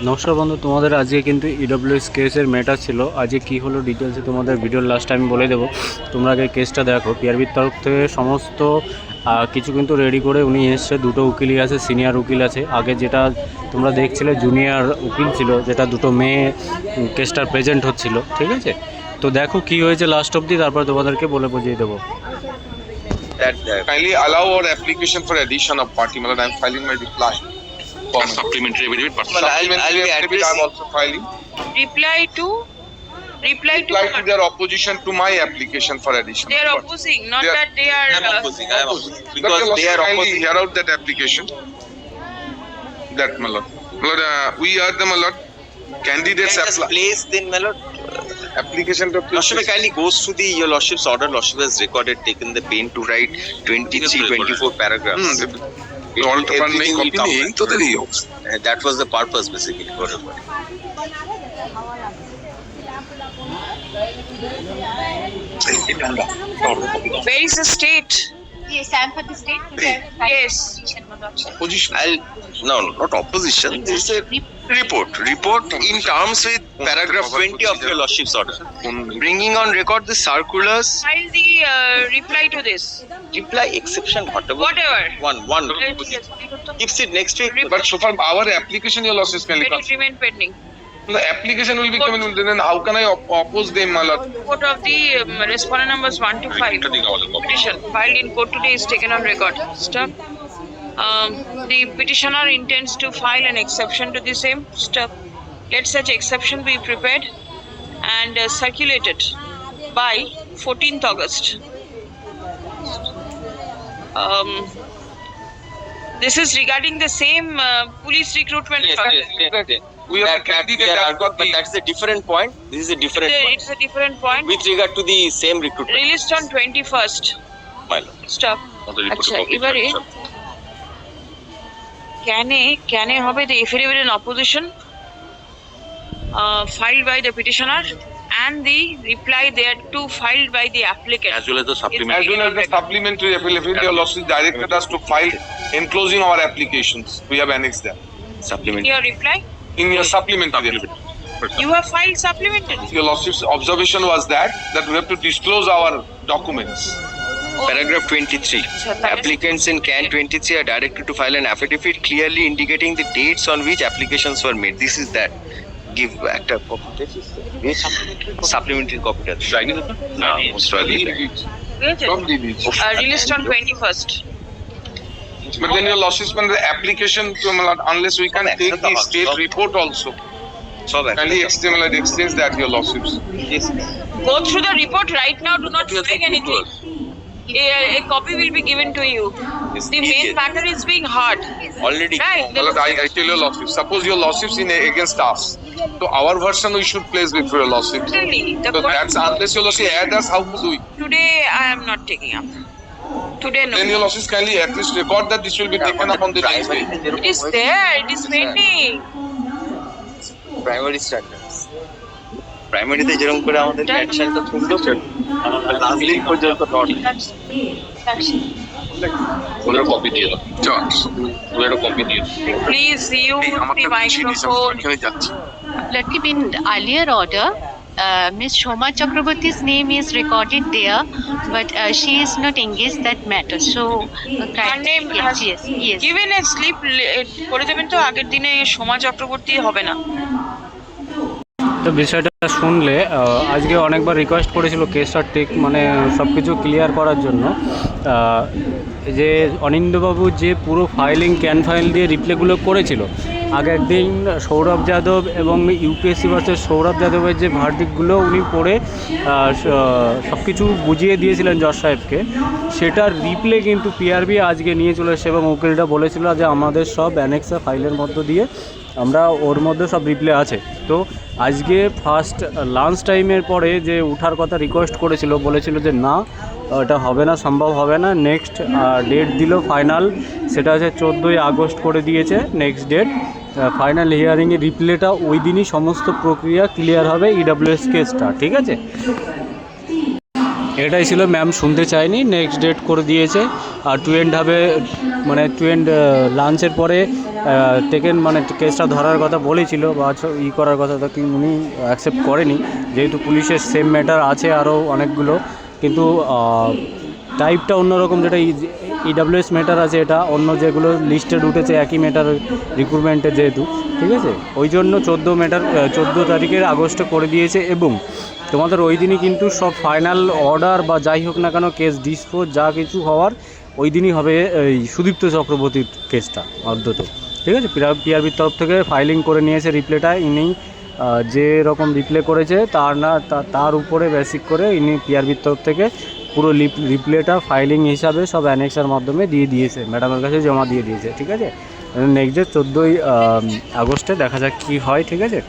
নমস্কার বন্ধু, তোমাদের আজকে কিন্তু ইডব্লিউএস কেসের ম্যাটার ছিল। আজকে কী হলো ডিটেলসে তোমাদের ভিডিওর লাস্টে আমি বলে দেবো। তোমরা আগে কেসটা দেখো। পিআরবির তরফ থেকে সমস্ত কিছু কিন্তু রেডি করে উনি এসছে। দুটো উকিলই আছে, সিনিয়র উকিল আছে। আগে যেটা তোমরা দেখছিলে জুনিয়র উকিল ছিল, যেটা দুটো মেয়ে কেসটার প্রেজেন্ট হচ্ছিল, ঠিক আছে? তো দেখো কি হয়েছে লাস্ট অবধি, তারপর তোমাদেরকে বলে বুঝিয়ে দেবো। That kindly allow our application for addition of party. Malad, I am filing my reply. Supplementary affidavit. Supplementary affidavit I am also filing. Reply to Reply to their opposition to my application for addition. they are opposing, not They are- that they are. I am opposing. Because They are kindly opposing. hear out that application. That Malad. Malad, we are the Malad candidates Can I just apply. place then, my lord? Application to Lordship kindly goes to the your lordship's order. Lordship has recorded, taken the pain to write 23, 24 paragraphs. all to Everything will come. तो तेरी हो. That was the purpose basically for recording. Where is the state? Yes, I am for the state. Yes. Position. No, not opposition. This is a report. Report in terms with paragraph 20 of your lordship's order. Bringing on record the circulars, File the reply to this. reply exception, whatever. Whatever. One. Yes, Keeps it next week. But so far our application your losses can let it remain pending. The application will be coming. Then how can I oppose them, Malad? Report of the respondent numbers 1 to 5. Petition filed in court today is taken on record. Stop. The petitioner intends to file an exception to the same. Stop. Let such exception be prepared and circulated by 14th August. This is regarding the same police recruitment. We have a candidate that got But the that's a different point. This is a different point. It's a different point. With regard to the same recruitment. Released on 21st. My lord. Stop. আচ্ছা, এবারে ক্যানে হবে the affidavit in opposition filed by the petitioner and the reply thereto filed by the applicant. As well as the as supplementary. well as the supplementary affidavit, your losses directed us to file enclosing our applications. We have annexed them Supplementary. Your reply? in your supplementary. You have filed supplementary. Your lordship's observation was that we have to disclose our documents. Paragraph 23. Applicants in CAN 23 are directed to file an affidavit clearly indicating the dates on which applications were made. This is that. Give একটা copy. Supplementary copy. No, most probably. Released on 21st. But then your losses when the application to unless we can take the state report also. So that. Kindly extends that your losses. Go through the report right now. Do not take anything. A copy will be given to you. The main matter is being heard. Already. Right. I tell your losses. Suppose your losses in against us. So our version we should place before your losses. Really, the So court- that's unless your losses add us, how to do it? Today I am not taking up. Today no. Then your losses kindly at least record that this will be taken up on the next day. It is there. It is pending. Primary standards. প্রাইমারিতে যেরকম করে আমাদের অ্যাকশনটা তুললো last দিন পর্যন্ত not ওদের copy দিয়ে দাও ওদের কপি দিয়ে Please use the microphone. Let me in earlier order. Ms. Shoma Chakraborty's name is recorded there, but she is not engaged that matter. So, Her name has yes. given a slip করে দেবেন তো আগের দিনে সোমা চক্রবর্তী হবে না। তো বিষয়টা শুনলে আজকে অনেকবার রিকোয়েস্ট করেছিল কেসটা ঠিক মানে সব কিছু ক্লিয়ার করার জন্য। যে অনিন্দবাবু যে পুরো ফাইলিং ক্যান ফাইল দিয়ে রিপ্লেগুলো করেছিল, আগের দিন সৌরভ যাদব এবং ইউপিএসসি ভার্সেস সৌরভ যাদবের যে ভার্ডিক্টগুলো উনি পড়ে সব কিছু বুঝিয়ে দিয়েছিলেন জজ সাহেবকে, সেটার রিপ্লে কিন্তু পিআরবি আজকে নিয়ে চলে এসেছে এবং উকিলটা বলেছিল যে আমাদের সব অ্যানেক্সা ফাইলের মধ্য দিয়ে আমরা ওর মধ্যে সব রিপ্লে আছে। তো আজকে ফার্স্ট লাঞ্চ টাইমের পরে যে উঠার কথা রিকোয়েস্ট করেছিল, বলেছিল যে না এটা হবে না, সম্ভব হবে না। নেক্সট ডেট দিল ফাইনাল, সেটা হচ্ছে 14ই আগস্ট করে দিয়েছে নেক্সট ডেট। ফাইনাল হিয়ারিংয়ের রিপ্লেটা ওই দিনই সমস্ত প্রক্রিয়া ক্লিয়ার হবে ইডব্লিউএস কেসটা, ঠিক আছে? এটাই ছিল, ম্যাম শুনতে চায়নি, নেক্সট ডেট করে দিয়েছে। আর টু এন্ড হবে মানে টু এন্ড লাঞ্চের পরে টেকেন মানে কেসটা ধরার কথা বলেছিল বা করার কথা, তো উনি অ্যাকসেপ্ট করেনি, যেহেতু পুলিশের সেম ম্যাটার আছে আরও অনেকগুলো, কিন্তু টাইপটা অন্যরকম, যেটা ইডাব্লিউএস ম্যাটার আছে, এটা অন্য যেগুলো লিস্টেড উঠেছে একই ম্যাটার রিক্রুটমেন্টে যেহেতু, ঠিক আছে, ওই জন্য 14 তারিখের আগস্টে করে দিয়েছে। এবং তোমাদের ওই দিনই কিন্তু সব ফাইনাল অর্ডার বা যাই হোক না কেন কেস ডিসপোজ যা কিছু হওয়ার ওই দিনই হবে এই সুদীপ্ত চক্রবর্তীর কেসটা অন্তত, ঠিক আছে। পিআরবির তরফ থেকে ফাইলিং করে নিয়েছে রিপ্লেটা, ইনি যে রকম রিপ্লে করেছে তার উপরে বেসিক করে ইনি পিআরবির তরফ থেকে পুরো রিপ্লেটা ফাইলিং হিসাবে সব অ্যানেক্সের মাধ্যমে দিয়ে দিয়েছে, ম্যাডামের কাছে জমা দিয়ে দিয়েছে, ঠিক আছে। নেক্সট ডে 14ই আগস্টে দেখা যাক কী হয়, ঠিক আছে।